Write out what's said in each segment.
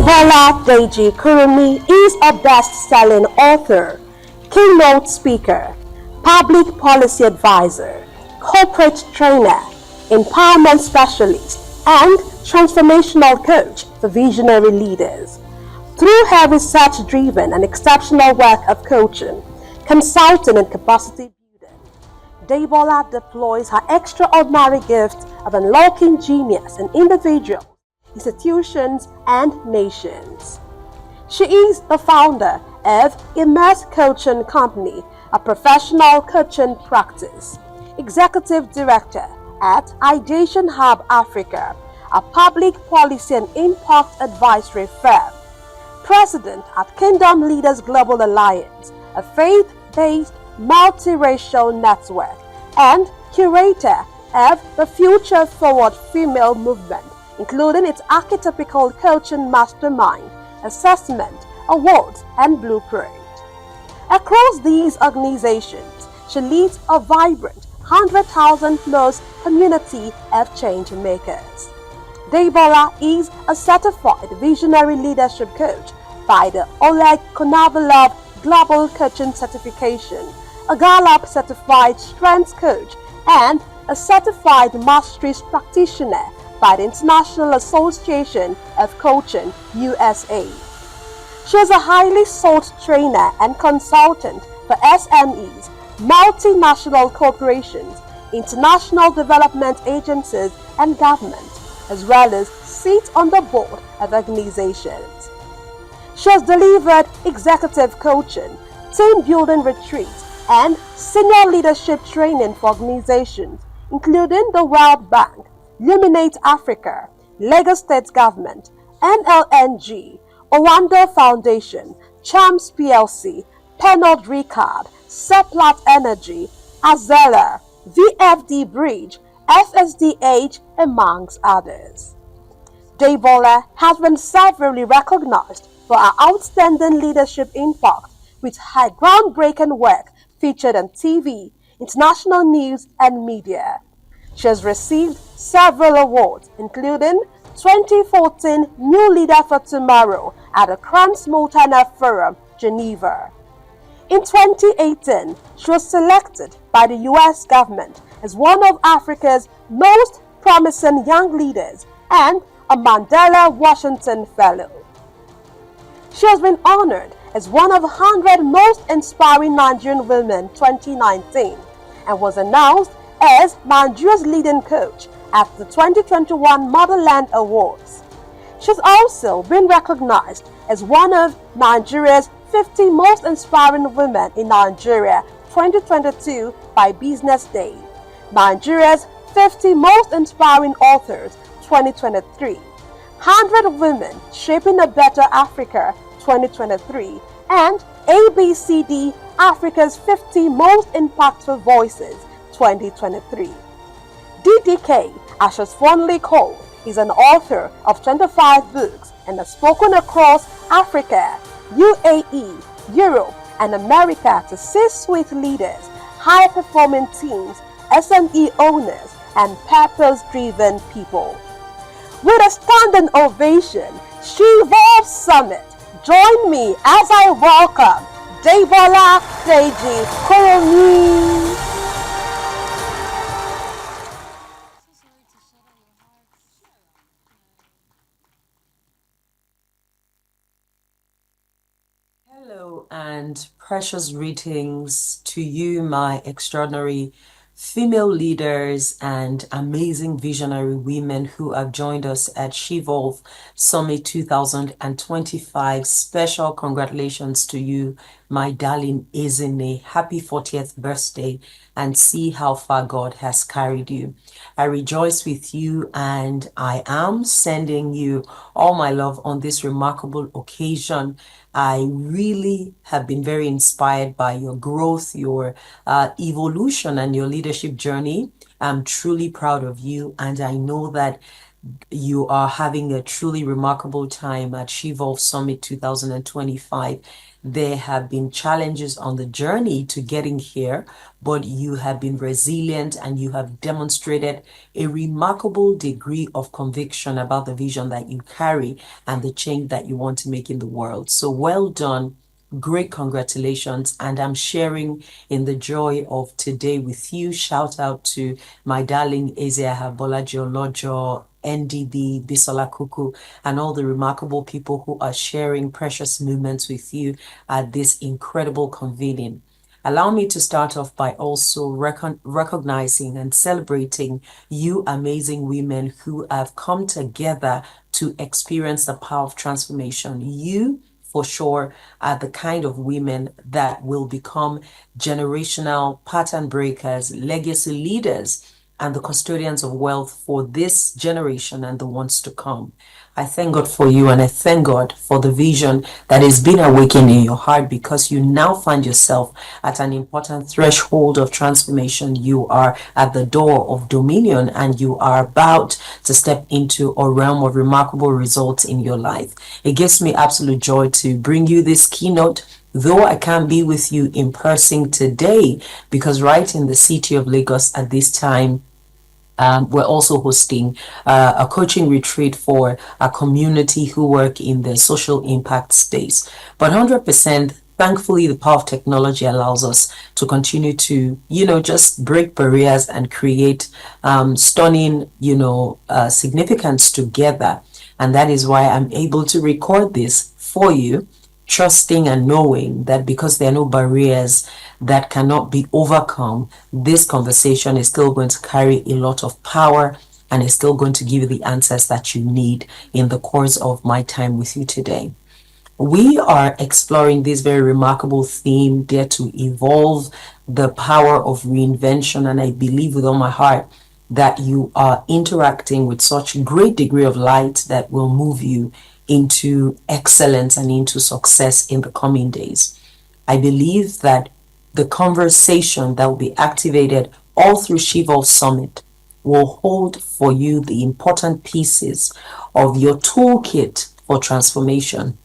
Debola Deji Kurumi is a best-selling author, keynote speaker, public policy advisor, corporate trainer, empowerment specialist, and transformational coach for visionary leaders. Through her research-driven and exceptional work of coaching, consulting, and capacity building, Debola deploys her extraordinary gift of unlocking genius in individuals, institutions, and nations. She is the founder of Immerse Coaching Company, a professional coaching practice, executive director at Ideation Hub Africa, a public policy and impact advisory firm, president at Kingdom Leaders Global Alliance, a faith-based multiracial network, and curator of the Future Forward Female Movement, including its archetypical coaching mastermind, assessment, awards, and blueprint. Across these organizations, she leads a vibrant 100,000 plus community of change makers. Debola is a certified visionary leadership coach by the Oleg Konovalov Global Coaching Certification, a Gallup certified strengths coach, and a certified masteries practitioner by the International Association of Coaching USA. She is a highly sought trainer and consultant for SMEs, multinational corporations, international development agencies, and government, as well as sits on the board of organizations. She has delivered executive coaching, team building retreats, and senior leadership training for organizations, including the World Bank, Luminate Africa, Lagos State Government, NLNG, Owando Foundation, Chams PLC, Pernod Ricard, Seplat Energy, Azela, VFD Bridge, FSDH, amongst others. Debola has been severally recognized for her outstanding leadership impact, with her groundbreaking work featured on TV, international news, and media. She has received several awards, including 2014 New Leader for Tomorrow at the Crans-Montana Forum, Geneva. In 2018, she was selected by the US government as one of Africa's most promising young leaders and a Mandela Washington Fellow. She has been honored as one of 100 most inspiring Nigerian women 2019 and was announced as Nigeria's leading coach at the 2021 Motherland Awards. She has also been recognized as one of Nigeria's 50 most inspiring women in Nigeria 2022 by Business Day, Nigeria's 50 most inspiring authors 2023, 100 Women Shaping a Better Africa 2023, and ABCD Africa's 50 Most Impactful Voices 2023. DDK, as she's fondly called, is an author of 25 books and has spoken across Africa, UAE, Europe, and America to C-suite leaders, high-performing teams, SME owners, and purpose-driven people. With a standing ovation, She Evolves Summit. Join me as I welcome Debola Deji Kurumi. Hello and precious greetings to you, my extraordinary female leaders and amazing visionary women who have joined us at She Evolve Summit 2025. Special congratulations to you, my darling Ezine. Happy 40th birthday, and see how far God has carried you. I rejoice with you, and I am sending you all my love on this remarkable occasion. I really have been very inspired by your growth, your evolution, and your leadership journey. I'm truly proud of you, and I know that you are having a truly remarkable time at She Evolve Summit 2025. There have been challenges on the journey to getting here, but you have been resilient and you have demonstrated a remarkable degree of conviction about the vision that you carry and the change that you want to make in the world. So well done. Great congratulations. And I'm sharing in the joy of today with you. Shout out to my darling Ezeaha Bolaji Olojo, NDB, Bisola Kuku, and all the remarkable people who are sharing precious moments with you at this incredible convening. Allow me to start off by also recognizing and celebrating you amazing women who have come together to experience the power of transformation. You for sure are the kind of women that will become generational pattern breakers, legacy leaders, and the custodians of wealth for this generation and the ones to come. I thank God for you, and I thank God for the vision that has been awakened in your heart, because you now find yourself at an important threshold of transformation. You are at the door of dominion, and you are about to step into a realm of remarkable results in your life. It gives me absolute joy to bring you this keynote, though I can't be with you in person today, because right in the city of Lagos at this time, we're also hosting a coaching retreat for a community who work in the social impact space. But 100%, thankfully, the power of technology allows us to continue to, just break barriers and create stunning, significance together. And that is why I'm able to record this for you, trusting and knowing that because there are no barriers that cannot be overcome, this conversation is still going to carry a lot of power and is still going to give you the answers that you need in the course of my time with you today. We are exploring this very remarkable theme, Dare to Evolve, the power of reinvention, and I believe with all my heart that you are interacting with such great degree of light that will move you into excellence and into success in the coming days. I believe that the conversation that will be activated all through She-Evolve Summit will hold for you the important pieces of your toolkit for transformation.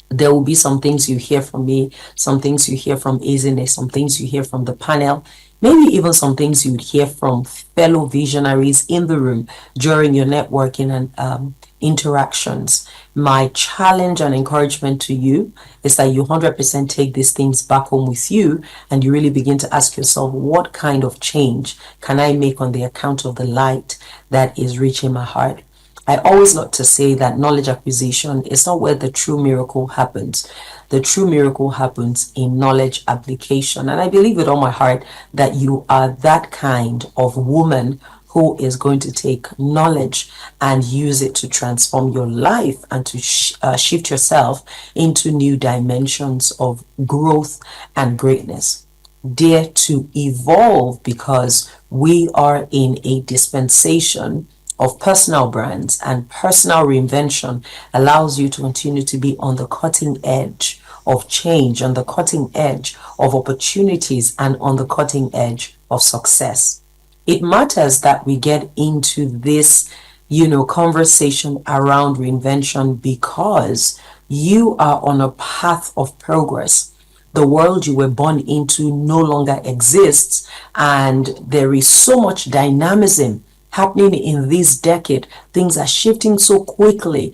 There will be some things you hear from me, some things you hear from Ezine, some things you hear from the panel, maybe even some things you'd hear from fellow visionaries in the room during your networking and interactions. My challenge and encouragement to you is that you 100% take these things back home with you, and you really begin to ask yourself, what kind of change can I make on the account of the light that is reaching my heart? I always like to say that knowledge acquisition is not where the true miracle happens. The true miracle happens in knowledge application. And I believe with all my heart that you are that kind of woman who is going to take knowledge and use it to transform your life and to shift yourself into new dimensions of growth and greatness. Dare to evolve, because we are in a dispensation of personal brands, and personal reinvention allows you to continue to be on the cutting edge of change, on the cutting edge of opportunities, and on the cutting edge of success. It matters that we get into this, conversation around reinvention, because you are on a path of progress. The world you were born into no longer exists, and there is so much dynamism happening in this decade. Things are shifting so quickly,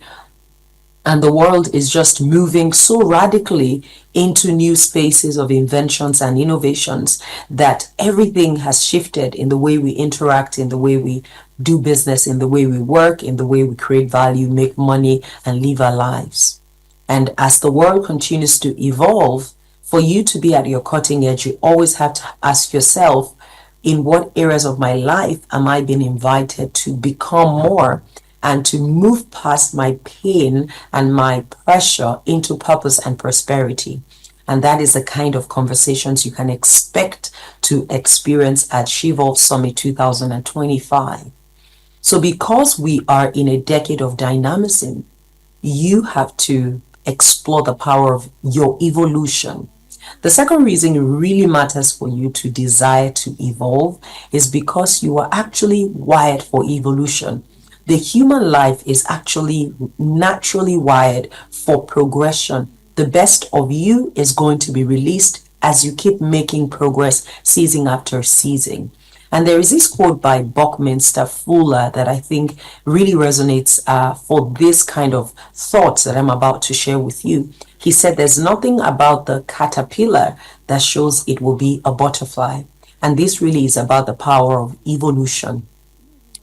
and the world is just moving so radically into new spaces of inventions and innovations that everything has shifted in the way we interact, in the way we do business, in the way we work, in the way we create value, make money, and live our lives. And as the world continues to evolve, for you to be at your cutting edge, you always have to ask yourself, in what areas of my life am I being invited to become more and to move past my pain and my pressure into purpose and prosperity? And that is the kind of conversations you can expect to experience at She-Evolve Summit 2025. So because we are in a decade of dynamism, you have to explore the power of your evolution. The second reason it really matters for you to desire to evolve is because you are actually wired for evolution. The human life is actually naturally wired for progression. The best of you is going to be released as you keep making progress season after season. And there is this quote by Buckminster Fuller that I think really resonates for this kind of thoughts that I'm about to share with you. He said, "There's nothing about the caterpillar that shows it will be a butterfly." And this really is about the power of evolution,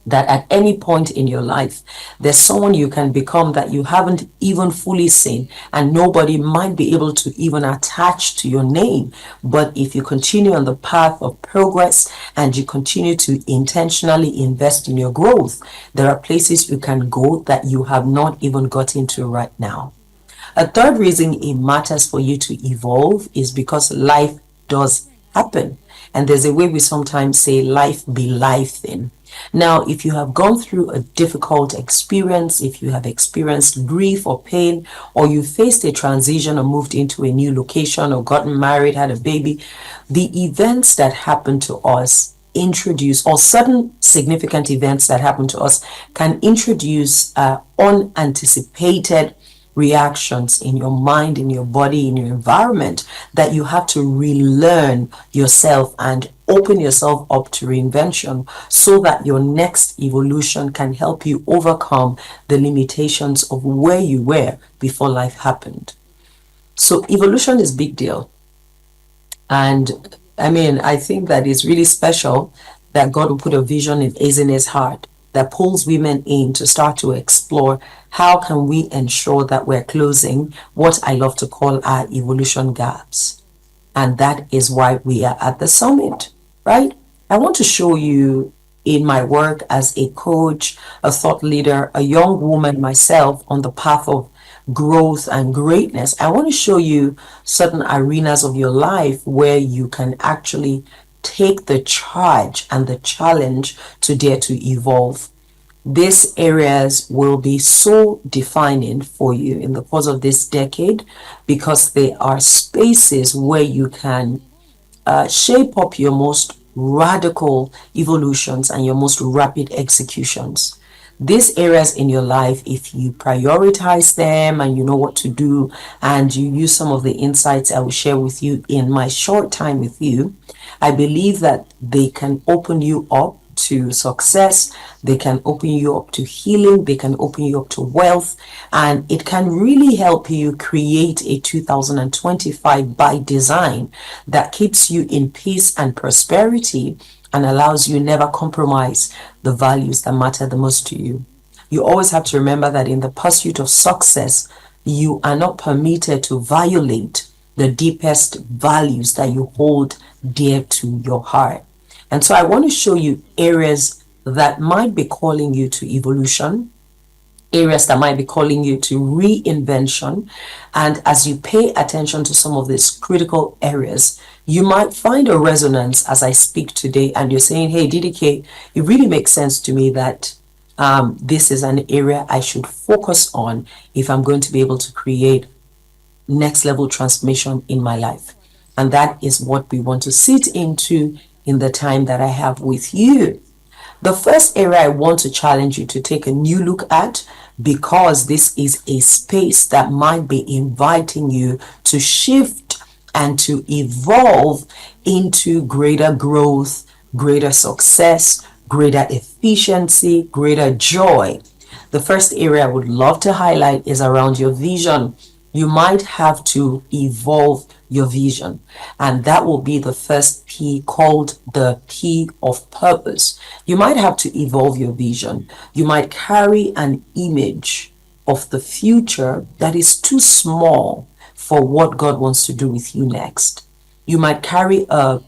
that at any point in your life, there's someone you can become that you haven't even fully seen, and nobody might be able to even attach to your name. But if you continue on the path of progress and you continue to intentionally invest in your growth, there are places you can go that you have not even got into right now. A third reason it matters for you to evolve is because life does happen. And there's a way we sometimes say life be life in. Now, if you have gone through a difficult experience, if you have experienced grief or pain, or you faced a transition or moved into a new location or gotten married, had a baby, the events that happen to us introduce, or sudden significant events that happen to us can introduce unanticipated reactions in your mind, in your body, in your environment, that you have to relearn yourself and open yourself up to reinvention so that your next evolution can help you overcome the limitations of where you were before life happened. So evolution is a big deal. And I mean, I think that it's really special that God will put a vision in Ezene's heart that pulls women in to start to explore how can we ensure that we're closing what I love to call our evolution gaps. And that is why we are at the summit, right? I want to show you in my work as a coach, a thought leader, a young woman myself on the path of growth and greatness. I want to show you certain arenas of your life where you can actually take the charge and the challenge to dare to evolve. These areas will be so defining for you in the course of this decade because they are spaces where you can shape up your most radical evolutions and your most rapid executions. These areas in your life, if you prioritize them and you know what to do and you use some of the insights I will share with you in my short time with you, I believe that they can open you up to success, they can open you up to healing, they can open you up to wealth, and it can really help you create a 2025 by design that keeps you in peace and prosperity and allows you never compromise the values that matter the most to you. You always have to remember that in the pursuit of success, you are not permitted to violate the deepest values that you hold dear to your heart. And so I want to show you areas that might be calling you to evolution, areas that might be calling you to reinvention. And as you pay attention to some of these critical areas, you might find a resonance as I speak today, and you're saying, hey, DDK, it really makes sense to me that this is an area I should focus on if I'm going to be able to create next level transformation in my life. And that is what we want to sit into in the time that I have with you. The first area I want to challenge you to take a new look at, because this is a space that might be inviting you to shift and to evolve into greater growth, greater success, greater efficiency, greater joy. The first area I would love to highlight is around your vision. You might have to evolve your vision, and that will be the first P, called the P of purpose. You might have to evolve your vision. You might carry an image of the future that is too small for what God wants to do with you next. You might carry a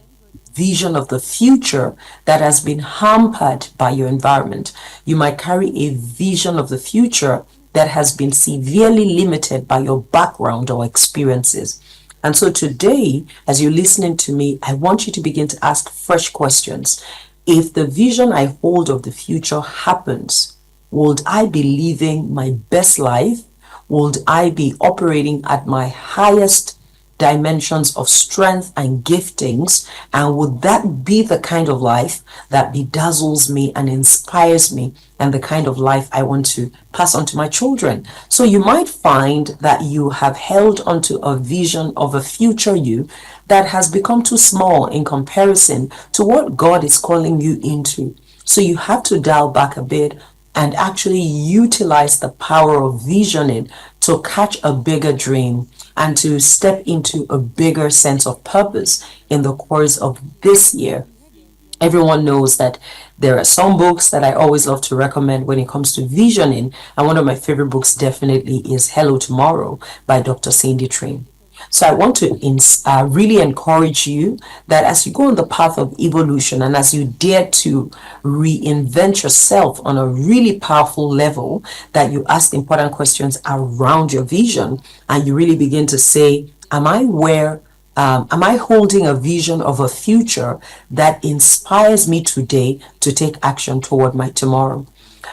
vision of the future that has been hampered by your environment. You might carry a vision of the future that has been severely limited by your background or experiences. And so today, as you're listening to me, I want you to begin to ask fresh questions. If the vision I hold of the future happens, would I be living my best life? Would I be operating at my highest dimensions of strength and giftings? And would that be the kind of life that bedazzles me and inspires me, and the kind of life I want to pass on to my children? So you might find that you have held onto a vision of a future you that has become too small in comparison to what God is calling you into. So you have to dial back a bit and actually utilize the power of visioning to catch a bigger dream and to step into a bigger sense of purpose in the course of this year. Everyone knows that there are some books that I always love to recommend when it comes to visioning. And one of my favorite books definitely is Hello Tomorrow by Dr. Cindy Trim. So I want to really encourage you that as you go on the path of evolution and as you dare to reinvent yourself on a really powerful level, that you ask important questions around your vision and you really begin to say, am I holding a vision of a future that inspires me today to take action toward my tomorrow?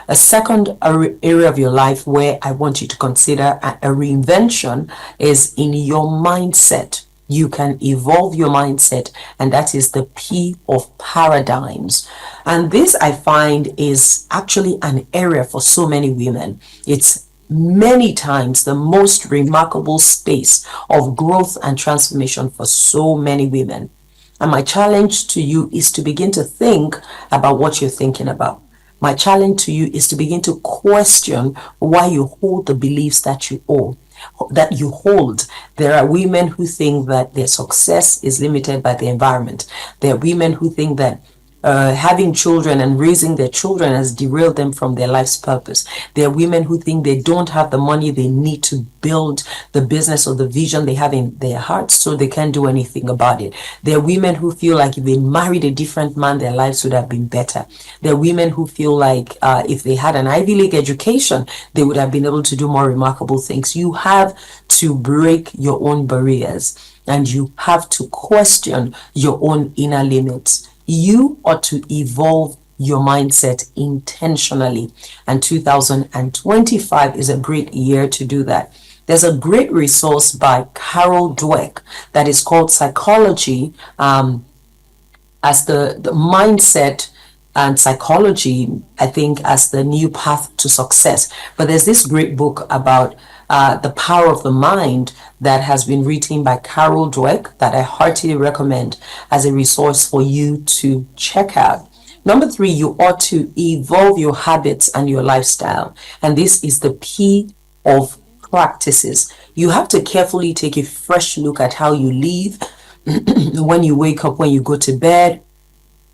A second area of your life where I want you to consider a reinvention is in your mindset. You can evolve your mindset, and that is the P of paradigms. And this, I find, is actually an area for so many women. It's many times the most remarkable space of growth and transformation for so many women. And my challenge to you is to begin to think about what you're thinking about. My challenge to you is to begin to question why you hold the beliefs that you hold. There are women who think that their success is limited by the environment. There are women who think that having children and raising their children has derailed them from their life's purpose. There are women who think they don't have the money they need to build the business or the vision they have in their hearts, so they can't do anything about it. There are women who feel like if they married a different man, their lives would have been better. There are women who feel like if they had an Ivy League education, they would have been able to do more remarkable things. You have to break your own barriers and you have to question your own inner limits. You ought to evolve your mindset intentionally, and 2025 is a great year to do that. There's a great resource by Carol Dweck that is called Psychology as the mindset and psychology, I think, as the new path to success. But there's this great book about the power of the mind that has been written by Carol Dweck that I heartily recommend as a resource for you to check out. Number 3, you ought to evolve your habits and your lifestyle. And this is the P of practices. You have to carefully take a fresh look at how you live when you wake up, when you go to bed,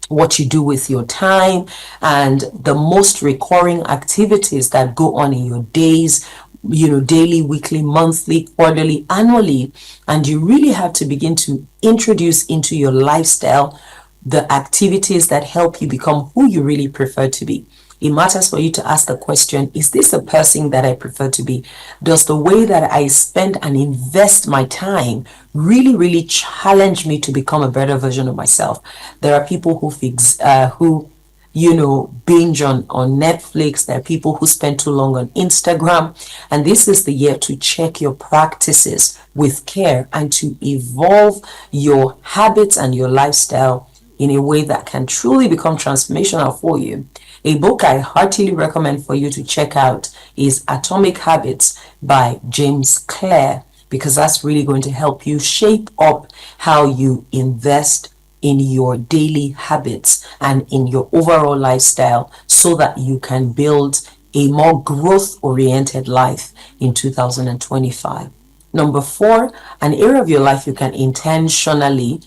what you do with your time, and the most recurring activities that go on in your days, daily, weekly, monthly, quarterly, annually. And you really have to begin to introduce into your lifestyle the activities that help you become who you really prefer to be. It matters for you to ask the question, is this the person that I prefer to be? Does the way that I spend and invest my time really, really challenge me to become a better version of myself? There are people who binge on Netflix. There are people who spend too long on Instagram. And this is the year to check your practices with care and to evolve your habits and your lifestyle in a way that can truly become transformational for you. A book I heartily recommend for you to check out is Atomic Habits by James Clear, because that's really going to help you shape up how you invest in your daily habits and in your overall lifestyle so that you can build a more growth-oriented life in 2025. Number 4, an area of your life you can intentionally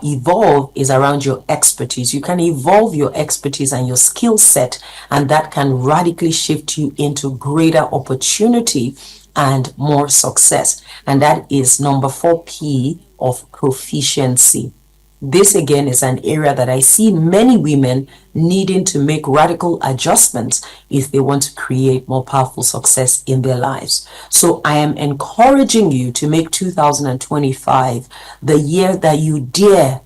evolve is around your expertise. You can evolve your expertise and your skill set, and that can radically shift you into greater opportunity and more success. And that is number 4P of proficiency. This again is an area that I see many women needing to make radical adjustments if they want to create more powerful success in their lives. So I am encouraging you to make 2025 the year that you dare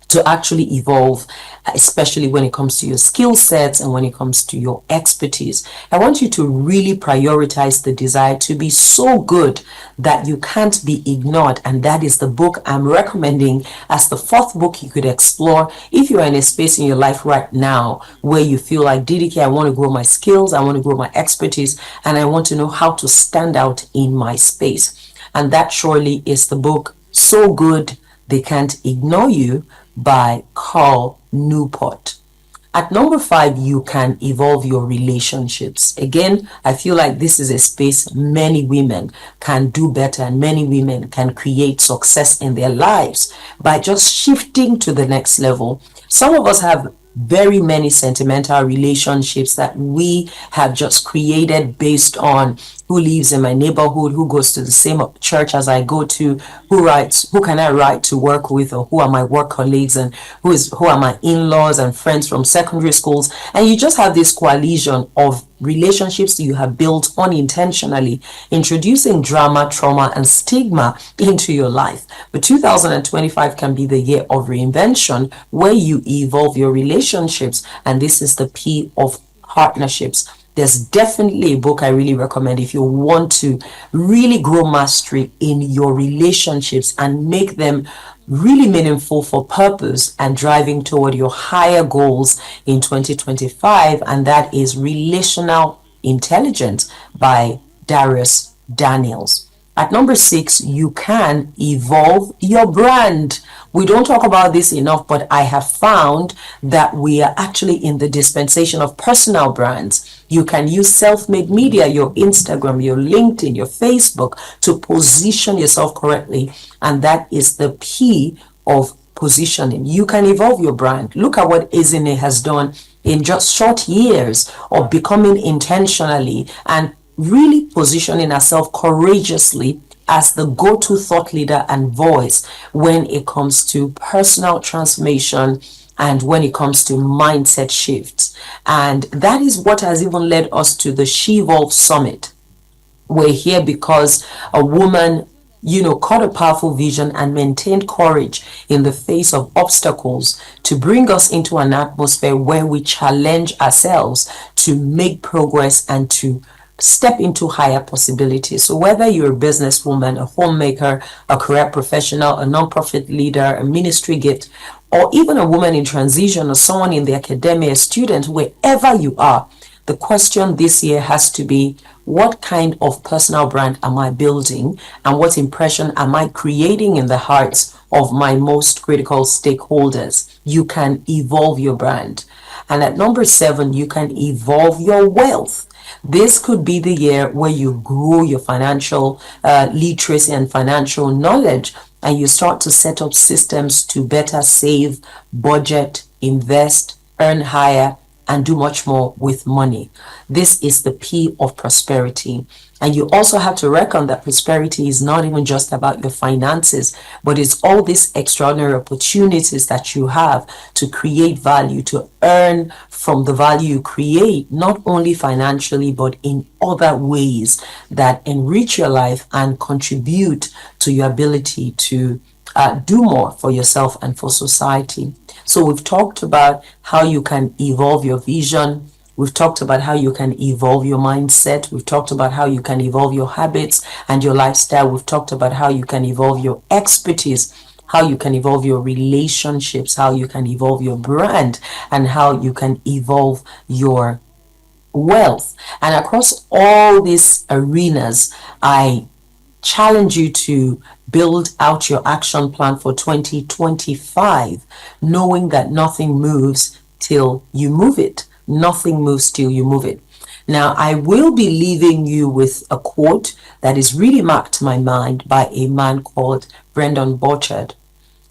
to actually evolve, especially when it comes to your skill sets and when it comes to your expertise. I want you to really prioritize the desire to be so good that you can't be ignored. And that is the book I'm recommending as the fourth book you could explore if you're in a space in your life right now where you feel like, DDK, I want to grow my skills, I want to grow my expertise, and I want to know how to stand out in my space. And that surely is the book So Good They Can't Ignore You by Carl Newport. At number 5, you can evolve your relationships. Again, I feel like this is a space many women can do better and many women can create success in their lives by just shifting to the next level. Some of us have very many sentimental relationships that we have just created based on who lives in my neighborhood, who goes to the same church as I go to, who can I write to work with, or who are my work colleagues, and who are my in-laws and friends from secondary schools. And you just have this coalition of relationships you have built unintentionally, introducing drama, trauma, and stigma into your life. But 2025 can be the year of reinvention where you evolve your relationships, and this is the P of partnerships. There's definitely a book I really recommend if you want to really grow mastery in your relationships and make them really meaningful for purpose and driving toward your higher goals in 2025. And that is Relational Intelligence by Darius Daniels. At number 6, you can evolve your brand. We don't talk about this enough, but I have found that we are actually in the dispensation of personal brands. You can use self-made media, your Instagram, your LinkedIn, your Facebook, to position yourself correctly. And that is the P of positioning. You can evolve your brand. Look at what Ezine has done in just short years of becoming intentionally and really positioning herself courageously as the go-to thought leader and voice when it comes to personal transformation and when it comes to mindset shifts. And that is what has even led us to the She Evolve Summit. We're here because a woman, caught a powerful vision and maintained courage in the face of obstacles to bring us into an atmosphere where we challenge ourselves to make progress and to step into higher possibilities. So whether you're a businesswoman, a homemaker, a career professional, a nonprofit leader, a ministry gift, or even a woman in transition or someone in the academia, a student, wherever you are, the question this year has to be, what kind of personal brand am I building and what impression am I creating in the hearts of my most critical stakeholders? You can evolve your brand. And at number 7, you can evolve your wealth. This could be the year where you grow your financial literacy and financial knowledge, and you start to set up systems to better save, budget, invest, earn higher, and do much more with money. This is the P of prosperity. And you also have to reckon that prosperity is not even just about your finances, but it's all these extraordinary opportunities that you have to create value, to earn from the value you create, not only financially, but in other ways that enrich your life and contribute to your ability to do more for yourself and for society. So we've talked about how you can evolve your vision. We've talked about how you can evolve your mindset. We've talked about how you can evolve your habits and your lifestyle. We've talked about how you can evolve your expertise, how you can evolve your relationships, how you can evolve your brand, and how you can evolve your wealth. And across all these arenas, I challenge you to build out your action plan for 2025, knowing that nothing moves till you move it. Nothing moves till you move it. Now, I will be leaving you with a quote that is really marked to my mind by a man called Brendan Burchard.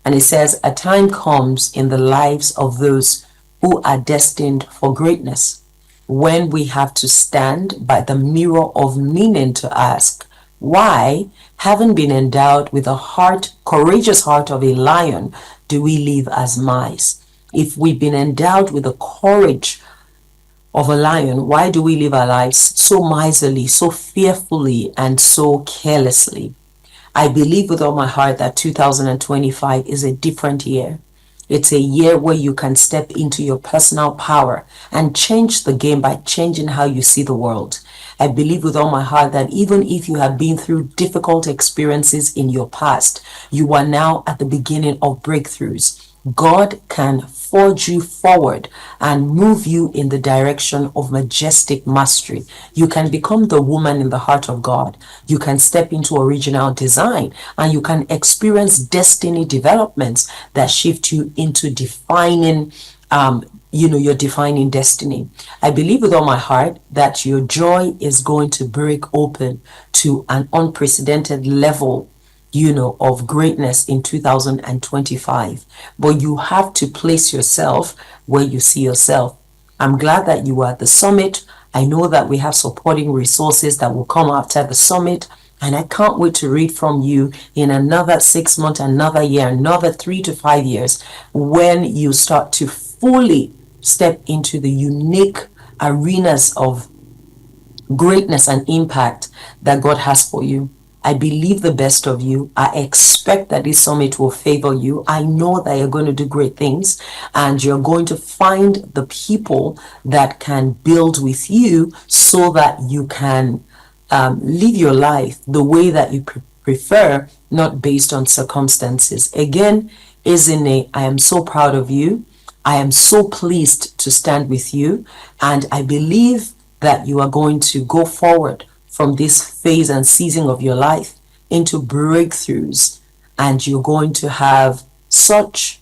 And it says, "A time comes in the lives of those who are destined for greatness when we have to stand by the mirror of meaning to ask, why, having been endowed with a courageous heart of a lion, do we live as mice? If we've been endowed with the courage of a lion, why do we live our lives so miserly, so fearfully, and so carelessly?" I believe with all my heart that 2025 is a different year. It's a year where you can step into your personal power and change the game by changing how you see the world. I believe with all my heart that even if you have been through difficult experiences in your past, you are now at the beginning of breakthroughs. God can forge you forward and move you in the direction of majestic mastery. You can become the woman in the heart of God. You can step into original design and you can experience destiny developments that shift you into defining your defining destiny. I believe with all my heart that your joy is going to break open to an unprecedented level of greatness in 2025. But you have to place yourself where you see yourself. I'm glad that you are at the summit. I know that we have supporting resources that will come after the summit. And I can't wait to read from you in another 6 months, another year, another 3 to 5 years, when you start to fully step into the unique arenas of greatness and impact that God has for you. I believe the best of you. I expect that this summit will favor you. I know that you're going to do great things and you're going to find the people that can build with you so that you can live your life the way that you prefer, not based on circumstances. Again, Izine, I am so proud of you. I am so pleased to stand with you, and I believe that you are going to go forward from this phase and season of your life into breakthroughs, and you're going to have such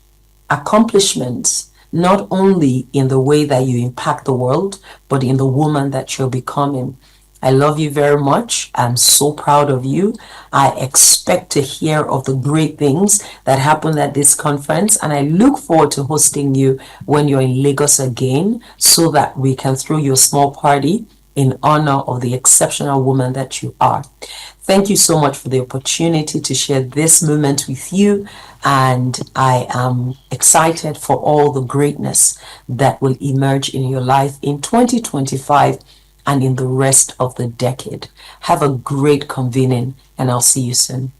accomplishments, not only in the way that you impact the world, but in the woman that you're becoming. I love you very much. I'm so proud of you. I expect to hear of the great things that happened at this conference, and I look forward to hosting you when you're in Lagos again so that we can throw you a small party in honor of the exceptional woman that you are. Thank you so much for the opportunity to share this moment with you, and I am excited for all the greatness that will emerge in your life in 2025 and in the rest of the decade. Have a great convening, and I'll see you soon.